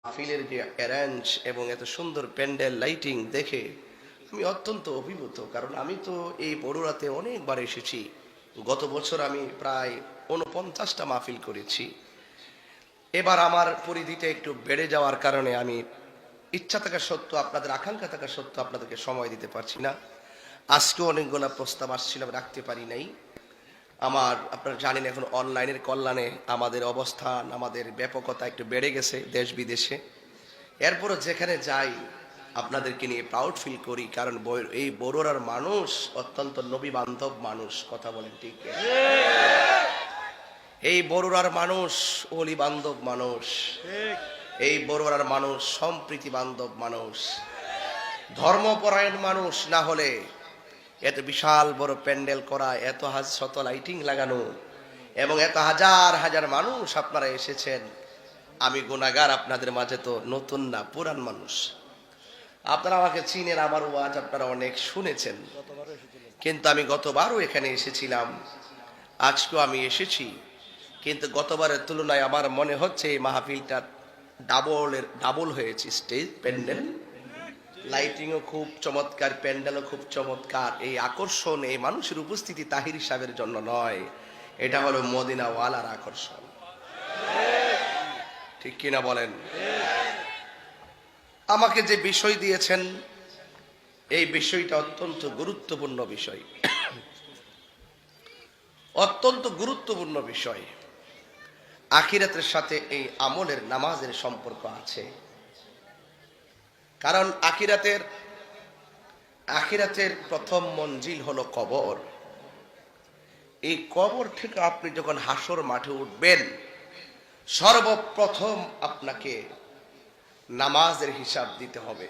মাহফিলের যে অ্যারেঞ্জ এবং এত সুন্দর প্যান্ডেল লাইটিং দেখে আমি অত্যন্ত অভিভূত। কারণ আমি তো এই বড়ুরাতে অনেকবার এসেছি। গত বছর আমি প্রায় ৪৯টা মাহফিল করেছি। এবার আমার পরিধিটা একটু বেড়ে যাওয়ার কারণে আমি ইচ্ছা থাকা সত্ত্বেও, আপনাদের আকাঙ্ক্ষা থাকা সত্ত্বেও আপনাদেরকে সময় দিতে পারছি না। আজকেও অনেকগুলো প্রস্তাব আসছিল, আমি রাখতে পারি নাই। আপনারা জানেন এখন অনলাইনের কল্যাণে আমাদের অবস্থান, আমাদের ব্যাপকতা একটু বেড়ে গেছে দেশ বিদেশে। এরপরও যেখানে যাই আপনাদেরকে নিয়ে প্রাউড ফিল করি, কারণ এই বড়ুরার মানুষ অত্যন্ত নবী বান্ধব মানুষ। কথা বলেন ঠিক? এই বড়ুরার মানুষ অলি বান্ধব মানুষ, এই বড়ুরার মানুষ সম্প্রীতি বান্ধব মানুষ, ধর্মপরায়ণ মানুষ। না হলে এত বিশাল বড় প্যান্ডেল করা, এত শত লাইটিং লাগানো এবং এত হাজার হাজার মানুষ আপনারা এসেছেন। আমি গুনাহগার, আপনাদের মাঝে তো নতুন না, পুরান মানুষ। আপনারা আমাকে চিনেন, আমার ওয়াজ আপনারা অনেক শুনেছেন। কিন্তু আমি গতবারও এখানে এসেছিলাম, আজকেও আমি এসেছি। কিন্তু গতবারের তুলনায় আমার মনে হচ্ছে এই মাহফিলটা ডাবল হয়েছে। স্টেজ, প্যান্ডেল, লাইটিংও খুব চমৎকার, প্যান্ডেলও খুব চমৎকার। এই আকর্ষণ এই মানুষের উপস্থিতি তাহির সাহেবের জন্য নয়, এটা হলো মদিনাওয়ালার আকর্ষণ। ঠিক কিনা বলেন? আমাকে যে বিষয় দিয়েছেন এই বিষয়টা অত্যন্ত গুরুত্বপূর্ণ বিষয়, অত্যন্ত গুরুত্বপূর্ণ বিষয়। আখিরাতের সাথে এই আমলের, নামাজের সম্পর্ক আছে। কারণ আখিরাতের প্রথম মঞ্জিল হলো কবর। এই কবর থেকে আপনি যখন হাসর মাঠে উঠবেন, সর্বপ্রথম আপনাকে নামাজের হিসাব দিতে হবে।